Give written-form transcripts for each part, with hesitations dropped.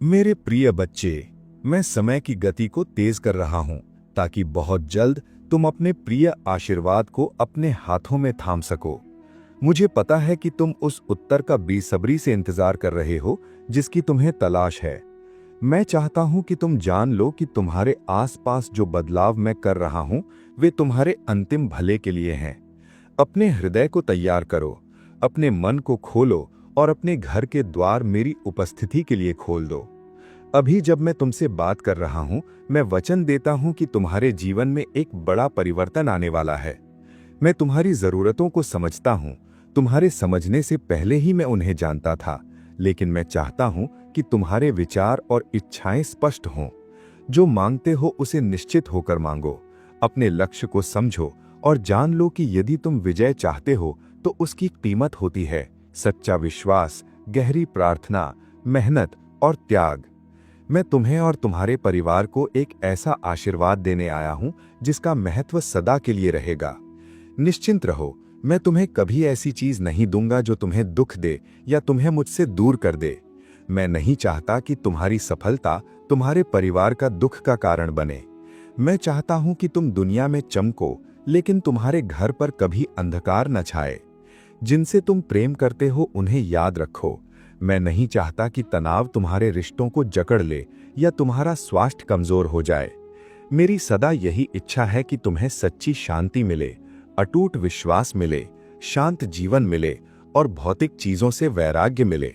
मेरे प्रिय बच्चे, मैं समय की गति को तेज कर रहा हूं ताकि बहुत जल्द तुम अपने प्रिय आशीर्वाद को अपने हाथों में थाम सको। मुझे पता है कि तुम उस उत्तर का बेसब्री से इंतजार कर रहे हो जिसकी तुम्हें तलाश है। मैं चाहता हूं कि तुम जान लो कि तुम्हारे आसपास जो बदलाव मैं कर रहा हूं वे तुम्हारे अंतिम भले के लिए हैं। अपने हृदय को तैयार करो, अपने मन को खोलो और अपने घर के द्वार मेरी उपस्थिति के लिए खोल दो। अभी जब मैं तुमसे बात कर रहा हूं, मैं वचन देता हूं कि तुम्हारे जीवन में एक बड़ा परिवर्तन आने वाला है। मैं तुम्हारी जरूरतों को समझता हूं। तुम्हारे समझने से पहले ही मैं उन्हें जानता था, लेकिन मैं चाहता हूं कि तुम्हारे विचार और इच्छाएं स्पष्ट हों। जो मांगते हो उसे निश्चित होकर मांगो। अपने लक्ष्य को समझो और जान लो कि यदि तुम विजय चाहते हो तो उसकी कीमत होती है सच्चा विश्वास, गहरी प्रार्थना, मेहनत और त्याग। मैं तुम्हें और तुम्हारे परिवार को एक ऐसा आशीर्वाद देने आया हूं जिसका महत्व सदा के लिए रहेगा। निश्चिंत रहो, मैं तुम्हें कभी ऐसी चीज नहीं दूंगा जो तुम्हें दुख दे या तुम्हें मुझसे दूर कर दे। मैं नहीं चाहता कि तुम्हारी सफलता तुम्हारे परिवार का दुख का कारण बने। मैं चाहता हूं कि तुम दुनिया में चमको, लेकिन तुम्हारे घर पर कभी अंधकार न छाए। जिनसे तुम प्रेम करते हो उन्हें याद रखो। मैं नहीं चाहता कि तनाव तुम्हारे रिश्तों को जकड़ ले या तुम्हारा स्वास्थ्य कमजोर हो जाए। मेरी सदा यही इच्छा है कि तुम्हें सच्ची शांति मिले, अटूट विश्वास मिले, शांत जीवन मिले और भौतिक चीजों से वैराग्य मिले।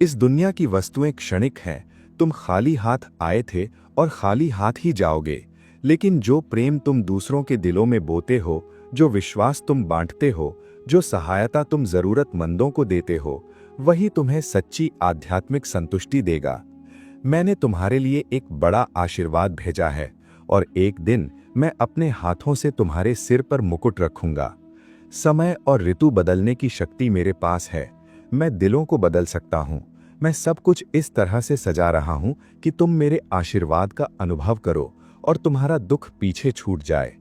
इस दुनिया की वस्तुएं क्षणिक हैं। तुम खाली हाथ आए थे और खाली हाथ ही जाओगे, लेकिन जो प्रेम तुम दूसरों के दिलों में बोते हो, जो विश्वास तुम बांटते हो, जो सहायता तुम जरूरतमंदों को देते हो, वही तुम्हें सच्ची आध्यात्मिक संतुष्टि देगा। मैंने तुम्हारे लिए एक बड़ा आशीर्वाद भेजा है और एक दिन मैं अपने हाथों से तुम्हारे सिर पर मुकुट रखूंगा। समय और ऋतु बदलने की शक्ति मेरे पास है। मैं दिलों को बदल सकता हूं। मैं सब कुछ इस तरह से सजा रहा हूं कि तुम मेरे आशीर्वाद का अनुभव करो और तुम्हारा दुख पीछे छूट जाए।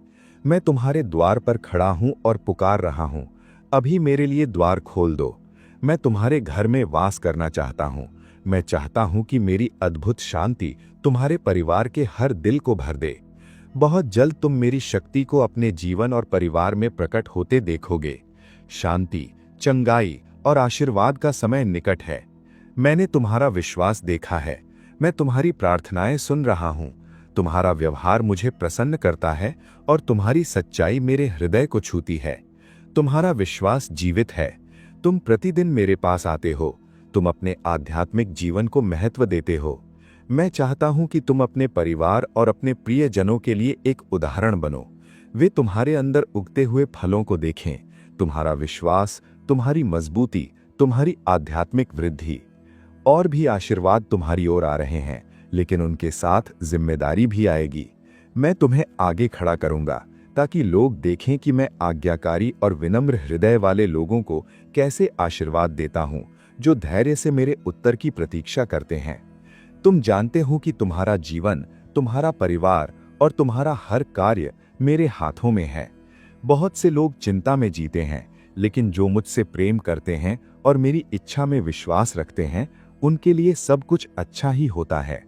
मैं तुम्हारे द्वार पर खड़ा हूं और पुकार रहा हूं, अभी मेरे लिए द्वार खोल दो। मैं तुम्हारे घर में वास करना चाहता हूं। मैं चाहता हूं कि मेरी अद्भुत शांति तुम्हारे परिवार के हर दिल को भर दे। बहुत जल्द तुम मेरी शक्ति को अपने जीवन और परिवार में प्रकट होते देखोगे। शांति, चंगाई और आशीर्वाद का समय निकट है। मैंने तुम्हारा विश्वास देखा है। मैं तुम्हारी प्रार्थनाएं सुन रहा हूं। तुम्हारा व्यवहार मुझे प्रसन्न करता है और तुम्हारी सच्चाई मेरे हृदय को छूती है। तुम्हारा विश्वास जीवित है। तुम प्रतिदिन मेरे पास आते हो। तुम अपने आध्यात्मिक जीवन को महत्व देते हो। मैं चाहता हूं कि तुम अपने परिवार और अपने प्रियजनों के लिए एक उदाहरण बनो। वे तुम्हारे अंदर उगते हुए फलों को देखें। तुम्हारा विश्वास, तुम्हारी मजबूती, तुम्हारी आध्यात्मिक वृद्धि। और भी आशीर्वाद तुम्हारी ओर आ रहे हैं, लेकिन उनके साथ जिम्मेदारी भी आएगी। मैं तुम्हें आगे खड़ा करूंगा ताकि लोग देखें कि मैं आज्ञाकारी और विनम्र हृदय वाले लोगों को कैसे आशीर्वाद देता हूं, जो धैर्य से मेरे उत्तर की प्रतीक्षा करते हैं। तुम जानते हो कि तुम्हारा जीवन, तुम्हारा परिवार और तुम्हारा हर कार्य मेरे हाथों में है। बहुत से लोग चिंता में जीते हैं, लेकिन जो मुझसे प्रेम करते हैं और मेरी इच्छा में विश्वास रखते हैं, उनके लिए सब कुछ अच्छा ही होता है।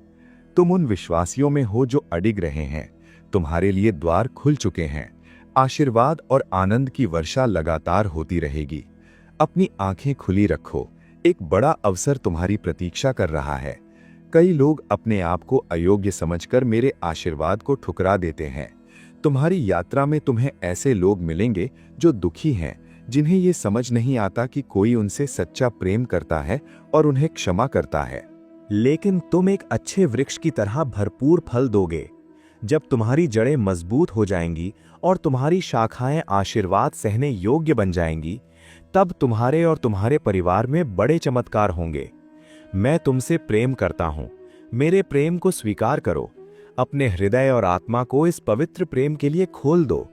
तुम उन विश्वासियों में हो जो अडिग रहे हैं। तुम्हारे लिए द्वार खुल चुके हैं। आशीर्वाद और आनंद की वर्षा लगातार होती रहेगी। अपनी आंखें खुली रखो, एक बड़ा अवसर तुम्हारी प्रतीक्षा कर रहा है। कई लोग अपने आप को अयोग्य समझकर मेरे आशीर्वाद को ठुकरा देते हैं। तुम्हारी यात्रा में तुम्हें ऐसे लोग मिलेंगे जो दुखी हैं, जिन्हें ये समझ नहीं आता कि कोई उनसे सच्चा प्रेम करता है और उन्हें क्षमा करता है। लेकिन तुम एक अच्छे वृक्ष की तरह भरपूर फल दोगे। जब तुम्हारी जड़ें मजबूत हो जाएंगी और तुम्हारी शाखाएं आशीर्वाद सहने योग्य बन जाएंगी, तब तुम्हारे और तुम्हारे परिवार में बड़े चमत्कार होंगे। मैं तुमसे प्रेम करता हूं। मेरे प्रेम को स्वीकार करो। अपने हृदय और आत्मा को इस पवित्र प्रेम के लिए खोल दो।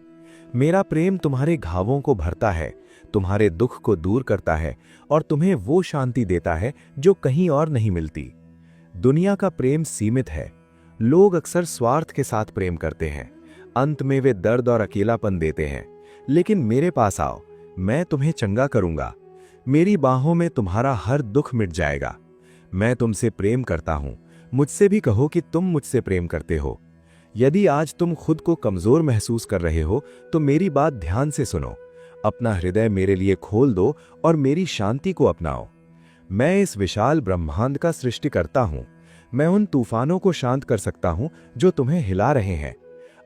मेरा प्रेम तुम्हारे घावों को भरता है, तुम्हारे दुख को दूर करता है और तुम्हें वो शांति देता है जो कहीं और नहीं मिलती। दुनिया का प्रेम सीमित है। लोग अक्सर स्वार्थ के साथ प्रेम करते हैं। अंत में वे दर्द और अकेलापन देते हैं। लेकिन मेरे पास आओ, मैं तुम्हें चंगा करूंगा। मेरी बाहों में तुम्हारा हर दुख मिट जाएगा। मैं तुमसे प्रेम करता हूं। मुझसे भी कहो कि तुम मुझसे प्रेम करते हो। यदि आज तुम खुद को कमजोर महसूस कर रहे हो तो मेरी बात ध्यान से सुनो। अपना हृदय मेरे लिए खोल दो और मेरी शांति को अपनाओ। मैं इस विशाल ब्रह्मांड का सृष्टिकर्ता हूं। मैं उन तूफानों को शांत कर सकता हूं जो तुम्हें हिला रहे हैं।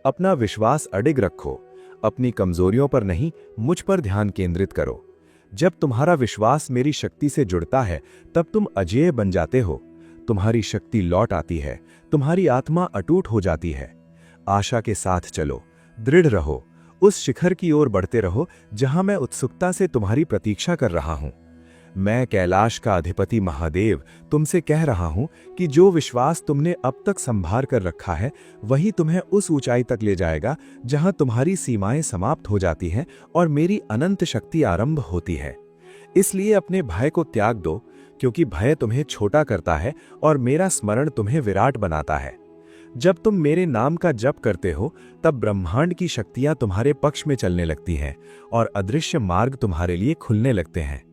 अपना विश्वास अडिग रखो। अपनी कमजोरियों पर नहीं, मुझ पर ध्यान केंद्रित करो। जब तुम्हारा विश्वास मेरी शक्ति से जुड़ता है तब तुम अजेय बन जाते हो। तुम्हारी शक्ति लौट आती है, तुम्हारी आत्मा अटूट हो जाती है। आशा के साथ चलो, दृढ़ रहो, उस शिखर की ओर बढ़ते रहो जहां मैं उत्सुकता से तुम्हारी प्रतीक्षा कर रहा हूं। मैं कैलाश का अधिपति महादेव तुमसे कह रहा हूं कि जो विश्वास तुमने अब तक संभार कर रखा है वही तुम्हें उस ऊंचाई तक ले जाएगा जहां तुम्हारी सीमाएं समाप्त हो जाती हैं और मेरी अनंत शक्ति आरंभ होती है। इसलिए अपने भय को त्याग दो, क्योंकि भय तुम्हें छोटा करता है और मेरा स्मरण तुम्हें विराट बनाता है। जब तुम मेरे नाम का जप करते हो तब ब्रह्मांड की शक्तियां तुम्हारे पक्ष में चलने लगती हैं और अदृश्य मार्ग तुम्हारे लिए खुलने लगते हैं।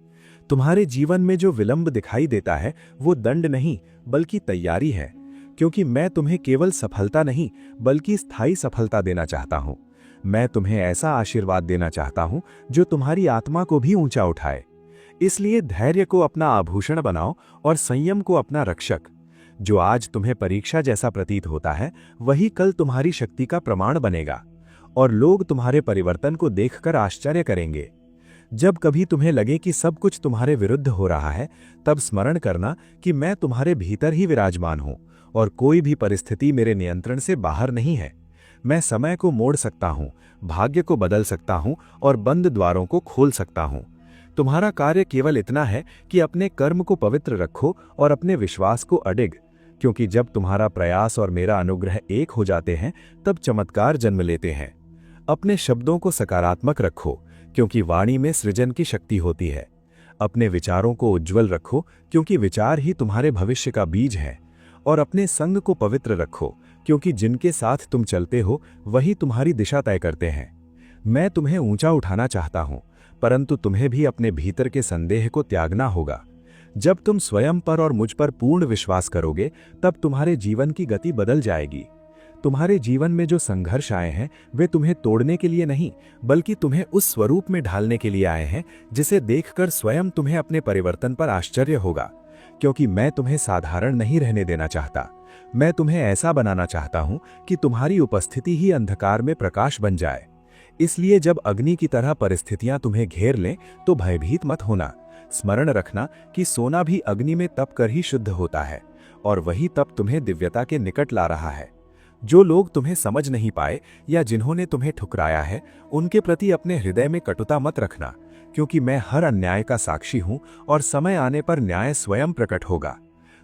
तुम्हारे जीवन में जो विलंब दिखाई देता है वो दंड नहीं बल्कि तैयारी है, क्योंकि मैं तुम्हें केवल सफलता नहीं बल्कि स्थायी सफलता देना चाहता हूं। मैं तुम्हें ऐसा आशीर्वाद देना चाहता हूं जो तुम्हारी आत्मा को भी ऊंचा उठाए। इसलिए धैर्य को अपना आभूषण बनाओ और संयम को अपना रक्षक। जो आज तुम्हें परीक्षा जैसा प्रतीत होता है वही कल तुम्हारी शक्ति का प्रमाण बनेगा और लोग तुम्हारे परिवर्तन को देखकर आश्चर्य करेंगे। जब कभी तुम्हें लगे कि सब कुछ तुम्हारे विरुद्ध हो रहा है तब स्मरण करना कि मैं तुम्हारे भीतर ही विराजमान हूं और कोई भी परिस्थिति मेरे नियंत्रण से बाहर नहीं है। मैं समय को मोड़ सकता हूं, भाग्य को बदल सकता हूं और बंद द्वारों को खोल सकता हूं। तुम्हारा कार्य केवल इतना है कि अपने कर्म को पवित्र रखो और अपने विश्वास को अडिग, क्योंकि जब तुम्हारा प्रयास और मेरा अनुग्रह एक हो जाते हैं तब चमत्कार जन्म लेते हैं। अपने शब्दों को सकारात्मक रखो, क्योंकि वाणी में सृजन की शक्ति होती है। अपने विचारों को उज्जवल रखो, क्योंकि विचार ही तुम्हारे भविष्य का बीज है। और अपने संग को पवित्र रखो, क्योंकि जिनके साथ तुम चलते हो वही तुम्हारी दिशा तय करते हैं। मैं तुम्हें ऊंचा उठाना चाहता हूं, परंतु तुम्हें भी अपने भीतर के संदेह को त्यागना होगा। जब तुम स्वयं पर और मुझ पर पूर्ण विश्वास करोगे तब तुम्हारे जीवन की गति बदल जाएगी। तुम्हारे जीवन में जो संघर्ष आए हैं वे तुम्हें तोड़ने के लिए नहीं बल्कि तुम्हें उस स्वरूप में ढालने के लिए आए हैं जिसे देखकर स्वयं तुम्हें अपने परिवर्तन पर आश्चर्य होगा। क्योंकि मैं तुम्हें साधारण नहीं रहने देना चाहता, मैं तुम्हें ऐसा बनाना चाहता हूं कि तुम्हारी उपस्थिति ही अंधकार में प्रकाश बन जाए। इसलिए जब अग्नि की तरह परिस्थितियां तुम्हें घेर लें तो भयभीत मत होना। स्मरण रखना कि सोना भी अग्नि में तप कर ही शुद्ध होता है और वही तप तुम्हें दिव्यता के निकट ला रहा है। जो लोग तुम्हें समझ नहीं पाए या जिन्होंने तुम्हें ठुकराया है उनके प्रति अपने हृदय में कटुता मत रखना, क्योंकि मैं हर अन्याय का साक्षी हूं और समय आने पर न्याय स्वयं प्रकट होगा।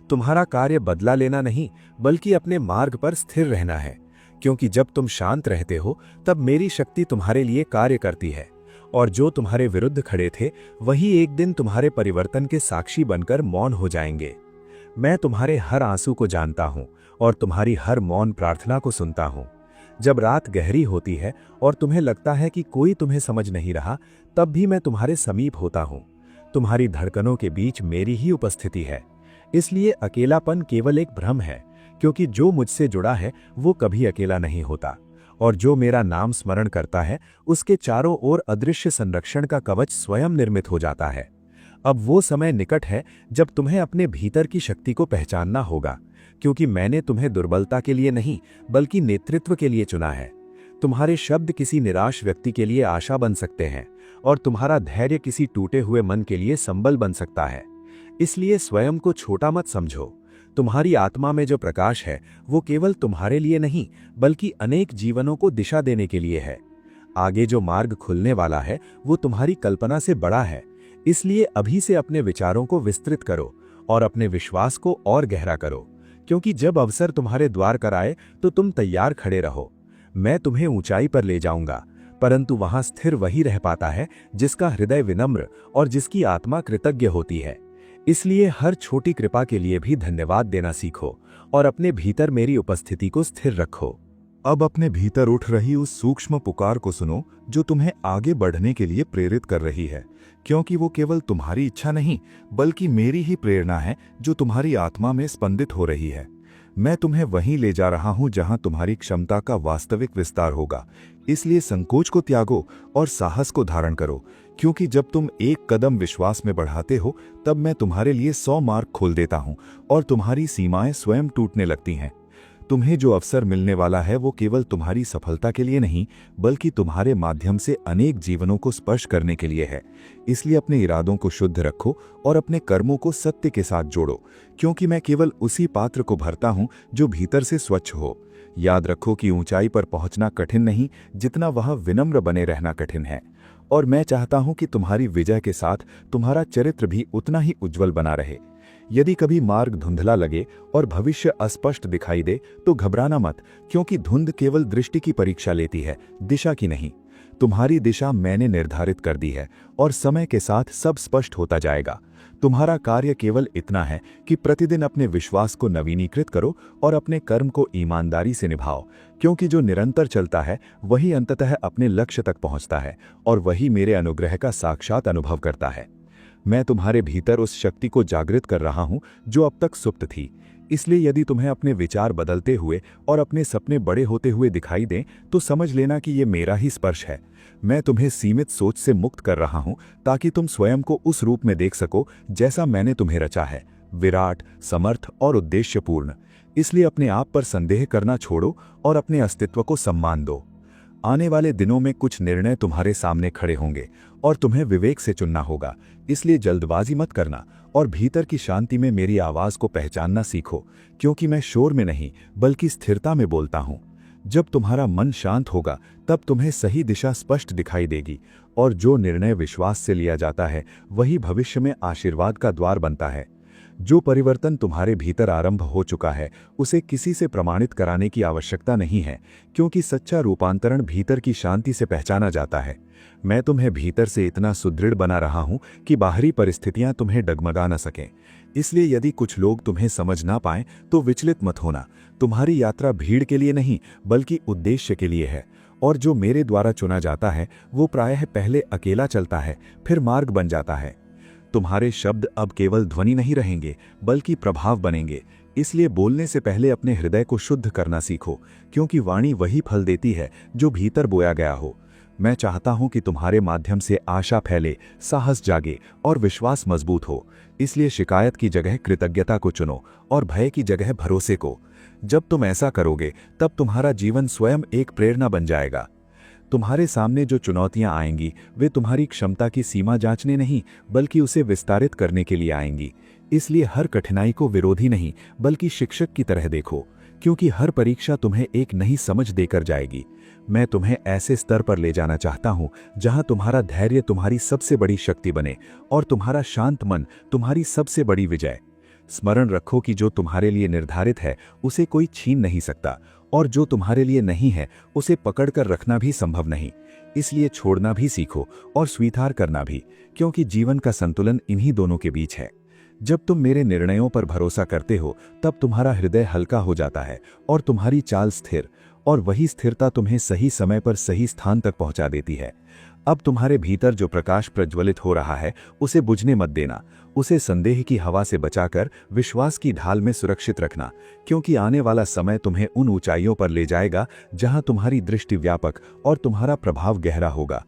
तुम्हारा कार्य बदला लेना नहीं बल्कि अपने मार्ग पर स्थिर रहना है, क्योंकि जब तुम शांत रहते हो तब मेरी शक्ति तुम्हारे लिए कार्य करती है और जो तुम्हारे विरुद्ध खड़े थे वही एक दिन तुम्हारे परिवर्तन के साक्षी बनकर मौन हो जाएंगे। मैं तुम्हारे हर आंसू को जानता हूं और तुम्हारी हर मौन प्रार्थना को सुनता हूं। जब रात गहरी होती है और तुम्हें लगता है कि कोई तुम्हें समझ नहीं रहा, तब भी मैं तुम्हारे समीप होता हूं। तुम्हारी धड़कनों के बीच मेरी ही उपस्थिति है। इसलिए अकेलापन केवल एक भ्रम है, क्योंकि जो मुझसे जुड़ा है वो कभी अकेला नहीं होता और जो मेरा नाम स्मरण करता है उसके चारों ओर अदृश्य संरक्षण का कवच स्वयं निर्मित हो जाता है। अब वो समय निकट है जब तुम्हें अपने भीतर की शक्ति को पहचानना होगा, क्योंकि मैंने तुम्हें दुर्बलता के लिए नहीं बल्कि नेतृत्व के लिए चुना है। तुम्हारे शब्द किसी निराश व्यक्ति के लिए आशा बन सकते हैं और तुम्हारा धैर्य किसी टूटे हुए मन के लिए संबल बन सकता है। इसलिए स्वयं को छोटा मत समझो। तुम्हारी आत्मा में जो प्रकाश है वो केवल तुम्हारे लिए नहीं बल्कि अनेक जीवनों को दिशा देने के लिए है। आगे जो मार्ग खुलने वाला है वो तुम्हारी कल्पना से बड़ा है। इसलिए अभी से अपने विचारों को विस्तृत करो और अपने विश्वास को और गहरा करो, क्योंकि जब अवसर तुम्हारे द्वार कर आए तो तुम तैयार खड़े रहो। मैं तुम्हें ऊंचाई पर ले जाऊंगा, परंतु वहां स्थिर वही रह पाता है जिसका हृदय विनम्र और जिसकी आत्मा कृतज्ञ होती है। इसलिए हर छोटी कृपा के लिए भी धन्यवाद देना सीखो और अपने भीतर मेरी उपस्थिति को स्थिर रखो। अब अपने भीतर उठ रही उस सूक्ष्म पुकार को सुनो जो तुम्हें आगे बढ़ने के लिए प्रेरित कर रही है, क्योंकि वो केवल तुम्हारी इच्छा नहीं बल्कि मेरी ही प्रेरणा है जो तुम्हारी आत्मा में स्पंदित हो रही है। मैं तुम्हें वहीं ले जा रहा हूं जहां तुम्हारी क्षमता का वास्तविक विस्तार होगा। इसलिए संकोच को त्यागो और साहस को धारण करो, क्योंकि जब तुम एक कदम विश्वास में बढ़ाते हो तब मैं तुम्हारे लिए 100 मार्ग खोल देता हूं और तुम्हारी सीमाएं स्वयं टूटने लगती हैं। तुम्हें जो अवसर मिलने वाला है वो केवल तुम्हारी सफलता के लिए नहीं, बल्कि तुम्हारे माध्यम से अनेक जीवनों को स्पर्श करने के लिए है। इसलिए अपने इरादों को शुद्ध रखो और अपने कर्मों को सत्य के साथ जोड़ो, क्योंकि मैं केवल उसी पात्र को भरता हूं जो भीतर से स्वच्छ हो। याद रखो कि ऊंचाई पर पहुंचना कठिन नहीं, जितना वह विनम्र बने रहना कठिन है। और मैं चाहता हूं कि तुम्हारी विजय के साथ तुम्हारा चरित्र भी उतना ही उज्जवल बना रहे। यदि कभी मार्ग धुंधला लगे और भविष्य अस्पष्ट दिखाई दे तो घबराना मत, क्योंकि धुंध केवल दृष्टि की परीक्षा लेती है, दिशा की नहीं। तुम्हारी दिशा मैंने निर्धारित कर दी है और समय के साथ सब स्पष्ट होता जाएगा। तुम्हारा कार्य केवल इतना है कि प्रतिदिन अपने विश्वास को नवीनीकृत करो और अपने कर्म को ईमानदारी से निभाओ, क्योंकि जो निरंतर चलता है वही अंततः अपने लक्ष्य तक पहुंचता है और वही मेरे अनुग्रह का साक्षात अनुभव करता है। मैं तुम्हारे भीतर उस शक्ति को जागृत कर रहा हूं जो अब तक सुप्त थी। इसलिए यदि तुम्हें अपने विचार बदलते हुए और अपने सपने बड़े होते हुए दिखाई दें तो समझ लेना कि ये मेरा ही स्पर्श है। मैं तुम्हें सीमित सोच से मुक्त कर रहा हूं ताकि तुम स्वयं को उस रूप में देख सको जैसा मैंने तुम्हें रचा है, विराट, समर्थ और उद्देश्यपूर्ण। इसलिए अपने आप पर संदेह करना छोड़ो और अपने अस्तित्व को सम्मान दो। आने वाले दिनों में कुछ निर्णय तुम्हारे सामने खड़े होंगे और तुम्हें विवेक से चुनना होगा। इसलिए जल्दबाजी मत करना और भीतर की शांति में मेरी आवाज को पहचानना सीखो, क्योंकि मैं शोर में नहीं बल्कि स्थिरता में बोलता हूं। जब तुम्हारा मन शांत होगा तब तुम्हें सही दिशा स्पष्ट दिखाई देगी और जो निर्णय विश्वास से लिया जाता है वही भविष्य में आशीर्वाद का द्वार बनता है। जो परिवर्तन तुम्हारे भीतर आरंभ हो चुका है उसे किसी से प्रमाणित कराने की आवश्यकता नहीं है, क्योंकि सच्चा रूपांतरण भीतर की शांति से पहचाना जाता है। मैं तुम्हें भीतर से इतना सुदृढ़ बना रहा हूं कि बाहरी परिस्थितियां तुम्हें डगमगा न सकें। इसलिए यदि कुछ लोग तुम्हें समझ ना पाएं तो विचलित मत होना। तुम्हारी यात्रा भीड़ के लिए नहीं बल्कि उद्देश्य के लिए है, और जो मेरे द्वारा चुना जाता है वो प्रायः पहले अकेला चलता है, फिर मार्ग बन जाता है। तुम्हारे शब्द अब केवल ध्वनि नहीं रहेंगे बल्कि प्रभाव बनेंगे। इसलिए बोलने से पहले अपने हृदय को शुद्ध करना सीखो, क्योंकि वाणी वही फल देती है जो भीतर बोया गया हो। मैं चाहता हूं कि तुम्हारे माध्यम से आशा फैले, साहस जागे और विश्वास मजबूत हो। इसलिए शिकायत की जगह कृतज्ञता को चुनो और भय की जगह भरोसे को। जब तुम ऐसा करोगे तब तुम्हारा जीवन स्वयं एक प्रेरणा बन जाएगा। तुम्हारे सामने जो चुनौतियां आएंगी वे तुम्हारी क्षमता की सीमा जांचने नहीं बल्कि उसे विस्तारित करने के लिए आएंगी। इसलिए हर कठिनाई को विरोधी नहीं बल्कि शिक्षक की तरह देखो, क्योंकि हर परीक्षा तुम्हें एक नई समझ देकर जाएगी। मैं तुम्हें ऐसे स्तर पर ले जाना चाहता हूं जहां तुम्हारा धैर्य तुम्हारी सबसे बड़ी शक्ति बने और तुम्हारा शांत मन तुम्हारी सबसे बड़ी विजय। स्मरण रखो कि जो तुम्हारे लिए निर्धारित है उसे कोई छीन नहीं सकता, और जो तुम्हारे लिए नहीं है उसे पकड़कर रखना भी संभव नहीं। इसलिए छोड़ना भी सीखो और स्वीकार करना भी, क्योंकि जीवन का संतुलन इन्हीं दोनों के बीच है। जब तुम मेरे निर्णयों पर भरोसा करते हो तब तुम्हारा हृदय हल्का हो जाता है और तुम्हारी चाल स्थिर, और वही स्थिरता तुम्हें सही समय पर सही स्थान तक पहुंचा देती है। अब तुम्हारे भीतर जो प्रकाश प्रज्वलित हो रहा है उसे बुझने मत देना। उसे संदेह की हवा से बचाकर विश्वास की ढाल में सुरक्षित रखना, क्योंकि आने वाला समय तुम्हें उन ऊंचाइयों पर ले जाएगा जहां तुम्हारी दृष्टि व्यापक और तुम्हारा प्रभाव गहरा होगा।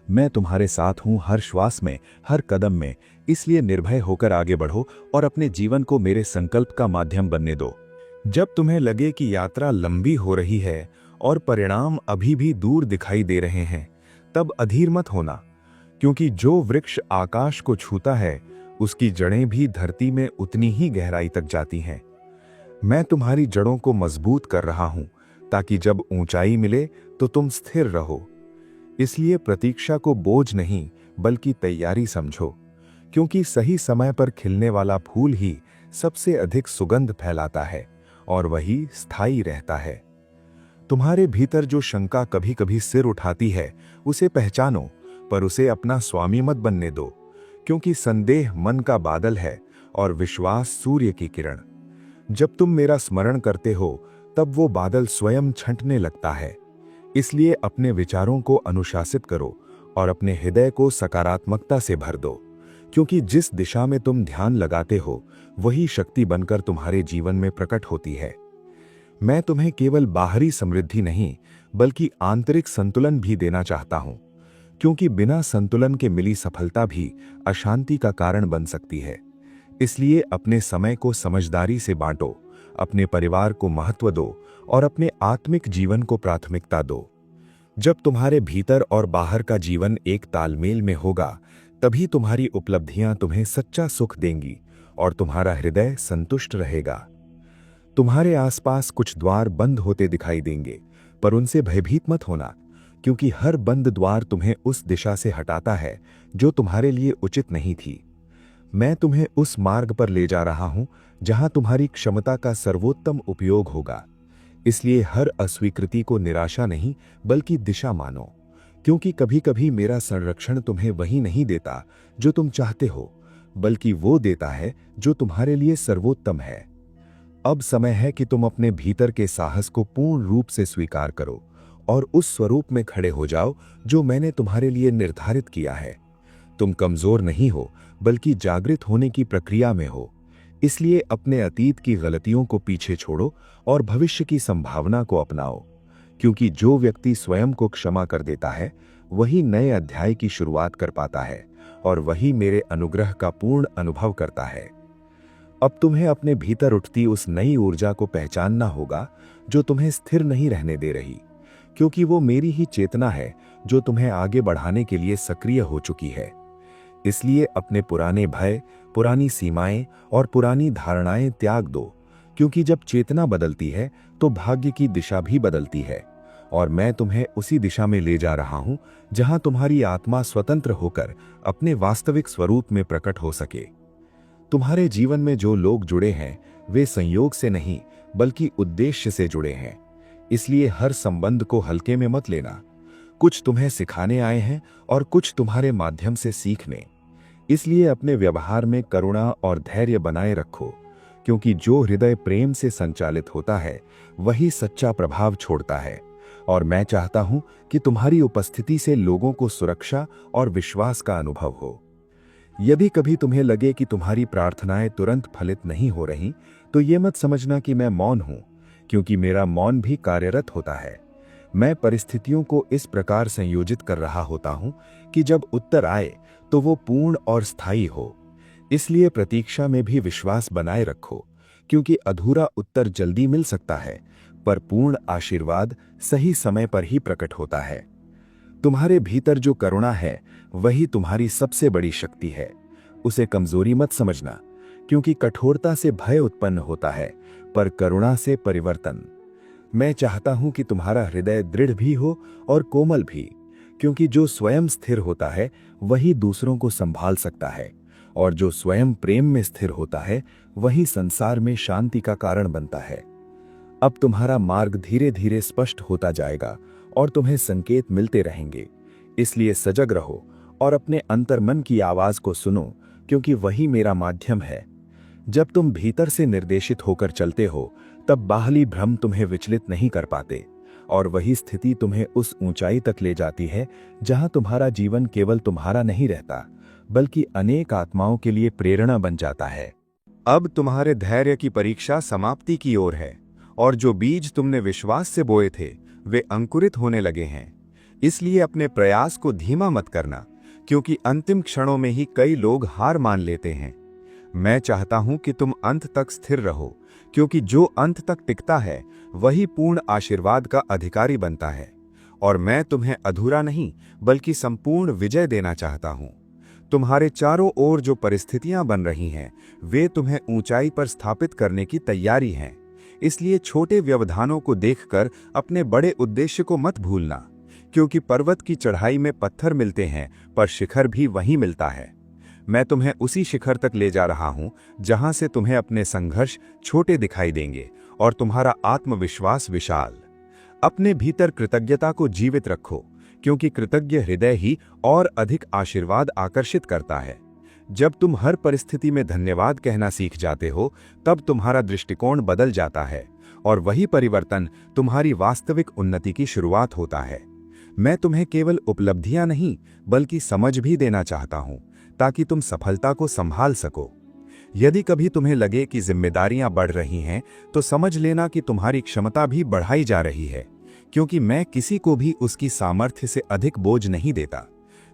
मैं तुम्हारे साथ हूं हर श्वास में, हर कदम में। इसलिए निर्भय होकर आगे बढ़ो और अपने जीवन को मेरे संकल्प का माध्यम बनने दो। जब तुम्हें लगे कि यात्रा लंबी हो रही है और परिणाम अभी भी दूर दिखाई दे रहे हैं, तब अधीर मत होना, क्योंकि जो वृक्ष आकाश को छूता है उसकी जड़ें भी धरती में उतनी ही गहराई तक जाती हैं। मैं तुम्हारी जड़ों को मजबूत कर रहा हूं ताकि जब ऊंचाई मिले तो तुम स्थिर रहो। इसलिए प्रतीक्षा को बोझ नहीं बल्कि तैयारी समझो, क्योंकि सही समय पर खिलने वाला फूल ही सबसे अधिक सुगंध फैलाता है और वही स्थायी रहता है। तुम्हारे भीतर जो शंका कभी कभी सिर उठाती है उसे पहचानो, पर उसे अपना स्वामी मत बनने दो, क्योंकि संदेह मन का बादल है और विश्वास सूर्य की किरण। जब तुम मेरा स्मरण करते हो तब वो बादल स्वयं छंटने लगता है। इसलिए अपने विचारों को अनुशासित करो और अपने हृदय को सकारात्मकता से भर दो, क्योंकि जिस दिशा में तुम ध्यान लगाते हो वही शक्ति बनकर तुम्हारे जीवन में प्रकट होती है। मैं तुम्हें केवल बाहरी समृद्धि नहीं बल्कि आंतरिक संतुलन भी देना चाहता हूं, क्योंकि बिना संतुलन के मिली सफलता भी अशांति का कारण बन सकती है। इसलिए अपने समय को समझदारी से बांटो, अपने परिवार को महत्व दो और अपने आत्मिक जीवन को प्राथमिकता दो। जब तुम्हारे भीतर और बाहर का जीवन एक तालमेल में होगा, तभी तुम्हारी उपलब्धियां तुम्हें सच्चा सुख देंगी और तुम्हारा हृदय संतुष्ट रहेगा। तुम्हारे आसपास कुछ द्वार बंद होते दिखाई देंगे, पर उनसे भयभीत मत होना, क्योंकि हर बंद द्वार तुम्हें उस दिशा से हटाता है जो तुम्हारे लिए उचित नहीं थी। मैं तुम्हें उस मार्ग पर ले जा रहा हूं जहां तुम्हारी क्षमता का सर्वोत्तम उपयोग होगा। इसलिए हर अस्वीकृति को निराशा नहीं बल्कि दिशा मानो, क्योंकि कभी-कभी मेरा संरक्षण तुम्हें वही नहीं देता जो तुम चाहते हो, बल्कि वो देता है जो तुम्हारे लिए सर्वोत्तम है। अब समय है कि तुम अपने भीतर के साहस को पूर्ण रूप से स्वीकार करो और उस स्वरूप में खड़े हो जाओ जो मैंने तुम्हारे लिए निर्धारित किया है। तुम कमजोर नहीं हो बल्कि जागृत होने की प्रक्रिया में हो। इसलिए अपने अतीत की गलतियों को पीछे छोड़ो और भविष्य की संभावना को अपनाओ, क्योंकि जो व्यक्ति स्वयं को क्षमा कर देता है वही नए अध्याय की शुरुआत कर पाता है और वही मेरे अनुग्रह का पूर्ण अनुभव करता है। अब तुम्हें अपने भीतर उठती उस नई ऊर्जा को पहचानना होगा जो तुम्हें स्थिर नहीं रहने दे रही, क्योंकि वो मेरी ही चेतना है जो तुम्हें आगे बढ़ाने के लिए सक्रिय हो चुकी है। इसलिए अपने पुराने भय, पुरानी सीमाएं और पुरानी धारणाएं त्याग दो, क्योंकि जब चेतना बदलती है तो भाग्य की दिशा भी बदलती है और मैं तुम्हें उसी दिशा में ले जा रहा हूं जहां तुम्हारी आत्मा स्वतंत्र होकर अपने वास्तविक स्वरूप में प्रकट हो सके। तुम्हारे जीवन में जो लोग जुड़े हैं वे संयोग से नहीं बल्कि उद्देश्य से जुड़े हैं। इसलिए हर संबंध को हल्के में मत लेना। कुछ तुम्हें सिखाने आए हैं और कुछ तुम्हारे माध्यम से सीखने। इसलिए अपने व्यवहार में करुणा और धैर्य बनाए रखो, क्योंकि जो हृदय प्रेम से संचालित होता है वही सच्चा प्रभाव छोड़ता है और मैं चाहता हूं कि तुम्हारी उपस्थिति से लोगों को सुरक्षा और विश्वास का अनुभव हो। यदि कभी तुम्हें लगे कि तुम्हारी प्रार्थनाएं तुरंत फलित नहीं हो रही, तो ये मत समझना कि मैं मौन हूं, क्योंकि मेरा मौन भी कार्यरत होता है। मैं परिस्थितियों को इस प्रकार संयोजित कर रहा होता हूं कि जब उत्तर आए तो वो पूर्ण और स्थायी हो। इसलिए प्रतीक्षा में भी विश्वास बनाए रखो, क्योंकि अधूरा उत्तर जल्दी मिल सकता है, पर पूर्ण आशीर्वाद सही समय पर ही प्रकट होता है। तुम्हारे भीतर जो करुणा है वही तुम्हारी सबसे बड़ी शक्ति है। उसे कमजोरी मत समझना, क्योंकि कठोरता से भय उत्पन्न होता है, पर करुणा से परिवर्तन। मैं चाहता हूं कि तुम्हारा हृदय दृढ़ भी हो और कोमल भी, क्योंकि जो स्वयं स्थिर होता है वही दूसरों को संभाल सकता है और जो स्वयं प्रेम में स्थिर होता है वही संसार में शांति का कारण बनता है। अब तुम्हारा मार्ग धीरे धीरे स्पष्ट होता जाएगा और तुम्हें संकेत मिलते रहेंगे। इसलिए सजग रहो और अपने अंतर्मन की आवाज को सुनो, क्योंकि वही मेरा माध्यम है। जब तुम भीतर से निर्देशित होकर चलते हो तब बाहरी भ्रम तुम्हें विचलित नहीं कर पाते और वही स्थिति तुम्हें उस ऊंचाई तक ले जाती है जहां तुम्हारा जीवन केवल तुम्हारा नहीं रहता बल्कि अनेक आत्माओं के लिए प्रेरणा बन जाता है। अब तुम्हारे धैर्य की परीक्षा समाप्ति की ओर है और जो बीज तुमने विश्वास से बोए थे वे अंकुरित होने लगे हैं। इसलिए अपने प्रयास को धीमा मत करना, क्योंकि अंतिम क्षणों में ही कई लोग हार मान लेते हैं। मैं चाहता हूं कि तुम अंत तक स्थिर रहो, क्योंकि जो अंत तक टिकता है वही पूर्ण आशीर्वाद का अधिकारी बनता है और मैं तुम्हें अधूरा नहीं बल्कि संपूर्ण विजय देना चाहता हूं। तुम्हारे चारों ओर जो परिस्थितियां बन रही हैं वे तुम्हें ऊंचाई पर स्थापित करने की तैयारी हैं। इसलिए छोटे व्यवधानों को देखकर अपने बड़े उद्देश्य को मत भूलना, क्योंकि पर्वत की चढ़ाई में पत्थर मिलते हैं पर शिखर भी वहीं मिलता है। मैं तुम्हें उसी शिखर तक ले जा रहा हूं जहां से तुम्हें अपने संघर्ष छोटे दिखाई देंगे और तुम्हारा आत्मविश्वास विशाल। अपने भीतर कृतज्ञता को जीवित रखो, क्योंकि कृतज्ञ हृदय ही और अधिक आशीर्वाद आकर्षित करता है। जब तुम हर परिस्थिति में धन्यवाद कहना सीख जाते हो तब तुम्हारा दृष्टिकोण बदल जाता है और वही परिवर्तन तुम्हारी वास्तविक उन्नति की शुरुआत होता है। मैं तुम्हें केवल उपलब्धियां नहीं बल्कि समझ भी देना चाहता हूं, ताकि तुम सफलता को संभाल सको। यदि कभी तुम्हें लगे कि जिम्मेदारियां बढ़ रही हैं, तो समझ लेना कि तुम्हारी क्षमता भी बढ़ाई जा रही है, क्योंकि मैं किसी को भी उसकी सामर्थ्य से अधिक बोझ नहीं देता।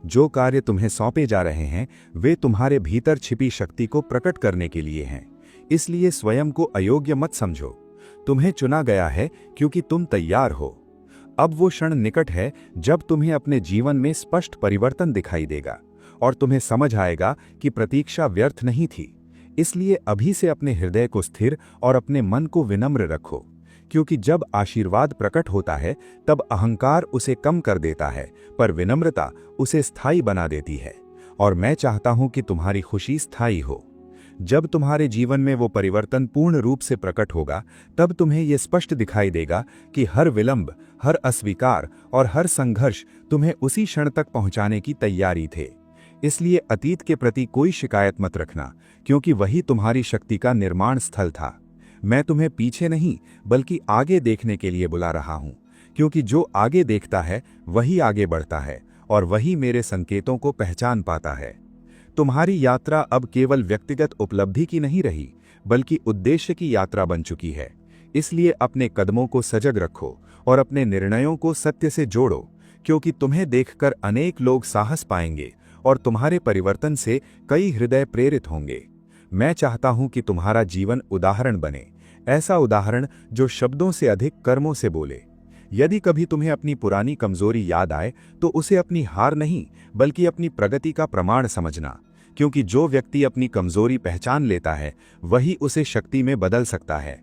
जो कार्य तुम्हें सौंपे जा रहे हैं, वे तुम्हारे भीतर छिपी शक्ति को प्रकट करने के लिए हैं। इसलिए स्वयं को अयोग्य मत समझो। तुम्हें चुना गया है क्योंकि तुम तैयार हो। अब वो क्षण निकट है जब तुम्हें अपने जीवन में स्पष्ट परिवर्तन दिखाई देगा और तुम्हें समझ आएगा कि प्रतीक्षा व्यर्थ नहीं थी। इसलिए अभी से अपने हृदय को स्थिर और अपने मन को विनम्र रखो, क्योंकि जब आशीर्वाद प्रकट होता है तब अहंकार उसे कम कर देता है, पर विनम्रता उसे स्थायी बना देती है। और मैं चाहता हूं कि तुम्हारी खुशी स्थायी हो। जब तुम्हारे जीवन में वो परिवर्तन पूर्ण रूप से प्रकट होगा, तब तुम्हें यह स्पष्ट दिखाई देगा कि हर विलंब, हर अस्वीकार और हर संघर्ष तुम्हें उसी क्षण तक पहुंचाने की तैयारी थे। इसलिए अतीत के प्रति कोई शिकायत मत रखना, क्योंकि वही तुम्हारी शक्ति का निर्माण स्थल था। मैं तुम्हें पीछे नहीं बल्कि आगे देखने के लिए बुला रहा हूं, क्योंकि जो आगे देखता है वही आगे बढ़ता है और वही मेरे संकेतों को पहचान पाता है। तुम्हारी यात्रा अब केवल व्यक्तिगत उपलब्धि की नहीं रही, बल्कि उद्देश्य की यात्रा बन चुकी है। इसलिए अपने कदमों को सजग रखो और अपने निर्णयों को सत्य से जोड़ो, क्योंकि तुम्हें देखकर अनेक लोग साहस पाएंगे और तुम्हारे परिवर्तन से कई हृदय प्रेरित होंगे। मैं चाहता हूं कि तुम्हारा जीवन उदाहरण बने, ऐसा उदाहरण जो शब्दों से अधिक कर्मों से बोले। यदि कभी तुम्हें अपनी पुरानी कमजोरी याद आए, तो उसे अपनी हार नहीं बल्कि अपनी प्रगति का प्रमाण समझना, क्योंकि जो व्यक्ति अपनी कमजोरी पहचान लेता है वही उसे शक्ति में बदल सकता है।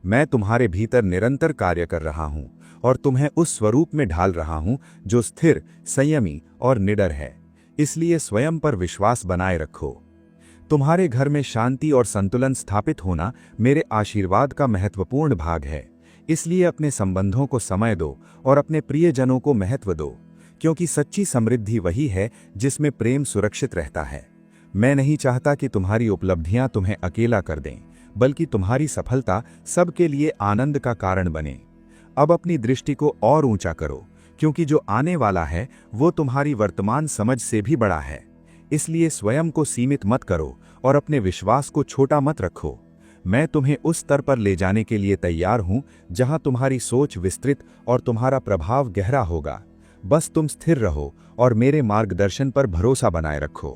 मैं तुम्हारे भीतर निरंतर कार्य कर रहा हूं और तुम्हें उस स्वरूप में ढाल रहा हूं जो स्थिर, संयमी और निडर है। इसलिए स्वयं पर विश्वास बनाए रखो। तुम्हारे घर में शांति और संतुलन स्थापित होना मेरे आशीर्वाद का महत्वपूर्ण भाग है। इसलिए अपने संबंधों को समय दो और अपने प्रियजनों को महत्व दो, क्योंकि सच्ची समृद्धि वही है जिसमें प्रेम सुरक्षित रहता है। मैं नहीं चाहता कि तुम्हारी उपलब्धियां तुम्हें अकेला कर दें, बल्कि तुम्हारी सफलता सबके लिए आनंद का कारण बने। अब अपनी दृष्टि को और ऊंचा करो, क्योंकि जो आने वाला है वो तुम्हारी वर्तमान समझ से भी बड़ा है। इसलिए स्वयं को सीमित मत करो और अपने विश्वास को छोटा मत रखो। मैं तुम्हें उस स्तर पर ले जाने के लिए तैयार हूं जहां तुम्हारी सोच विस्तृत और तुम्हारा प्रभाव गहरा होगा। बस तुम स्थिर रहो और मेरे मार्गदर्शन पर भरोसा बनाए रखो।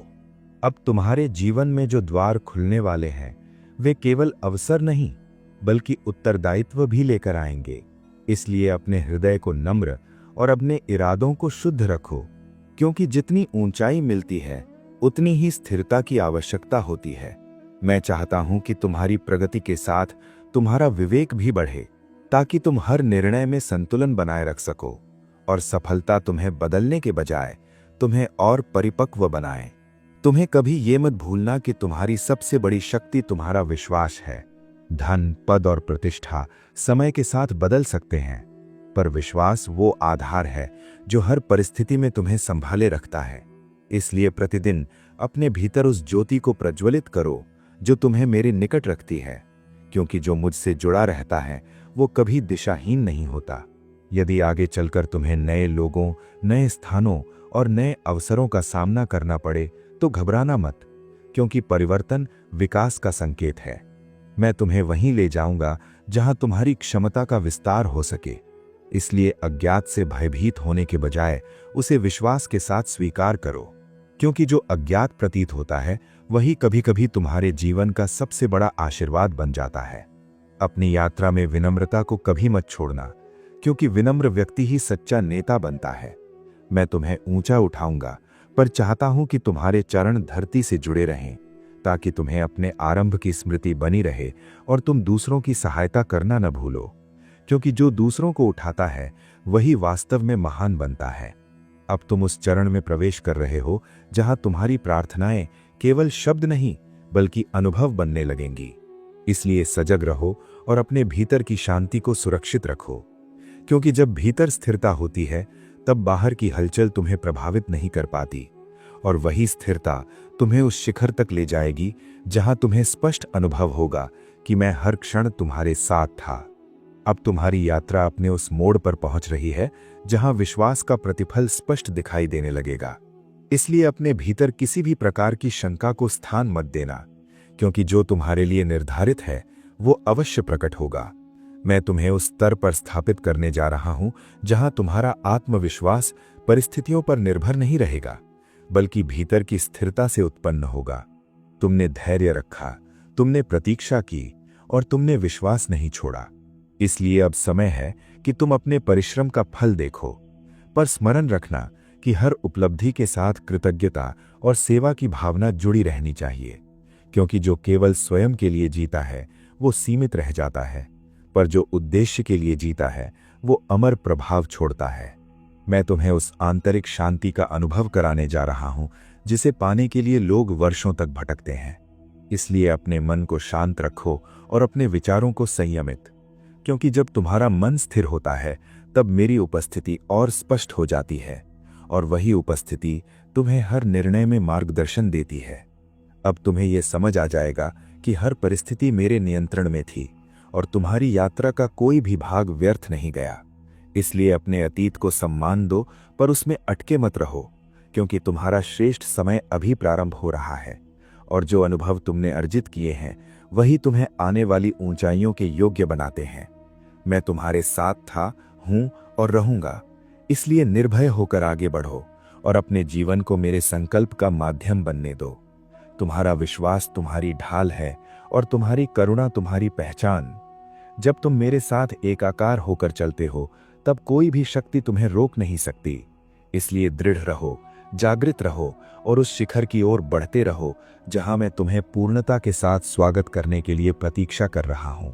अब तुम्हारे जीवन में जो द्वार खुलने वाले हैं, वे केवल अवसर नहीं बल्कि उत्तरदायित्व भी लेकर आएंगे। इसलिए अपने हृदय को नम्र और अपने इरादों को शुद्ध रखो, क्योंकि जितनी ऊंचाई मिलती है उतनी ही स्थिरता की आवश्यकता होती है। मैं चाहता हूं कि तुम्हारी प्रगति के साथ तुम्हारा विवेक भी बढ़े, ताकि तुम हर निर्णय में संतुलन बनाए रख सको और सफलता तुम्हें बदलने के बजाय तुम्हें और परिपक्व बनाए। तुम्हें कभी ये मत भूलना कि तुम्हारी सबसे बड़ी शक्ति तुम्हारा विश्वास है। धन, पद और प्रतिष्ठा समय के साथ बदल सकते हैं, पर विश्वास वो आधार है जो हर परिस्थिति में तुम्हें संभाले रखता है। इसलिए प्रतिदिन अपने भीतर उस ज्योति को प्रज्वलित करो जो तुम्हें मेरे निकट रखती है, क्योंकि जो मुझसे जुड़ा रहता है वो कभी दिशाहीन नहीं होता। यदि आगे चलकर तुम्हें नए लोगों, नए स्थानों और नए अवसरों का सामना करना पड़े तो घबराना मत, क्योंकि परिवर्तन विकास का संकेत है। मैं तुम्हें वहीं ले जाऊंगा जहां तुम्हारी क्षमता का विस्तार हो सके। इसलिए अज्ञात से भयभीत होने के बजाय उसे विश्वास के साथ स्वीकार करो, क्योंकि जो अज्ञात प्रतीत होता है वही कभी कभी तुम्हारे जीवन का सबसे बड़ा आशीर्वाद बन जाता है। अपनी यात्रा में विनम्रता को कभी मत छोड़ना, क्योंकि विनम्र व्यक्ति ही सच्चा नेता बनता है। मैं तुम्हें ऊंचा उठाऊंगा, पर चाहता हूं कि तुम्हारे चरण धरती से जुड़े रहें, ताकि तुम्हें अपने आरंभ की स्मृति बनी रहे और तुम दूसरों की सहायता करना न भूलो, क्योंकि जो दूसरों को उठाता है वही वास्तव में महान बनता है। अब तुम उस चरण में प्रवेश कर रहे हो जहां तुम्हारी प्रार्थनाएं केवल शब्द नहीं बल्कि अनुभव बनने लगेंगी। इसलिए सजग रहो और अपने भीतर की शांति को सुरक्षित रखो, क्योंकि जब भीतर स्थिरता होती है तब बाहर की हलचल तुम्हें प्रभावित नहीं कर पाती, और वही स्थिरता तुम्हें उस शिखर तक ले जाएगी जहां तुम्हें स्पष्ट अनुभव होगा कि मैं हर क्षण तुम्हारे साथ था। अब तुम्हारी यात्रा अपने उस मोड़ पर पहुंच रही है जहां विश्वास का प्रतिफल स्पष्ट दिखाई देने लगेगा। इसलिए अपने भीतर किसी भी प्रकार की शंका को स्थान मत देना, क्योंकि जो तुम्हारे लिए निर्धारित है वो अवश्य प्रकट होगा। मैं तुम्हें उस स्तर पर स्थापित करने जा रहा हूं जहां तुम्हारा आत्मविश्वास परिस्थितियों पर निर्भर नहीं रहेगा, बल्कि भीतर की स्थिरता से उत्पन्न होगा। तुमने धैर्य रखा, तुमने प्रतीक्षा की और तुमने विश्वास नहीं छोड़ा। इसलिए अब समय है कि तुम अपने परिश्रम का फल देखो। पर स्मरण रखना कि हर उपलब्धि के साथ कृतज्ञता और सेवा की भावना जुड़ी रहनी चाहिए, क्योंकि जो केवल स्वयं के लिए जीता है वो सीमित रह जाता है, पर जो उद्देश्य के लिए जीता है वो अमर प्रभाव छोड़ता है। मैं तुम्हें उस आंतरिक शांति का अनुभव कराने जा रहा हूं जिसे पाने के लिए लोग वर्षों तक भटकते हैं। इसलिए अपने मन को शांत रखो और अपने विचारों को संयमित, क्योंकि जब तुम्हारा मन स्थिर होता है तब मेरी उपस्थिति और स्पष्ट हो जाती है, और वही उपस्थिति तुम्हें हर निर्णय में मार्गदर्शन देती है। अब तुम्हें यह समझ आ जाएगा कि हर परिस्थिति मेरे नियंत्रण में थी और तुम्हारी यात्रा का कोई भी भाग व्यर्थ नहीं गया। इसलिए अपने अतीत को सम्मान दो, पर उसमें अटके मत रहो, क्योंकि तुम्हारा श्रेष्ठ समय अभी प्रारंभ हो रहा है, और जो अनुभव तुमने अर्जित किए हैं वही तुम्हें आने वाली ऊंचाइयों के योग्य बनाते हैं। मैं तुम्हारे साथ था, हूं और रहूंगा। इसलिए निर्भय होकर आगे बढ़ो और अपने जीवन को मेरे संकल्प का माध्यम बनने दो। तुम्हारा विश्वास तुम्हारी ढाल है और तुम्हारी करुणा तुम्हारी पहचान। जब तुम मेरे साथ एकाकार होकर चलते हो तब कोई भी शक्ति तुम्हें रोक नहीं सकती। इसलिए दृढ़ रहो, जागृत रहो और उस शिखर की ओर बढ़ते रहो जहां मैं तुम्हें पूर्णता के साथ स्वागत करने के लिए प्रतीक्षा कर रहा हूं।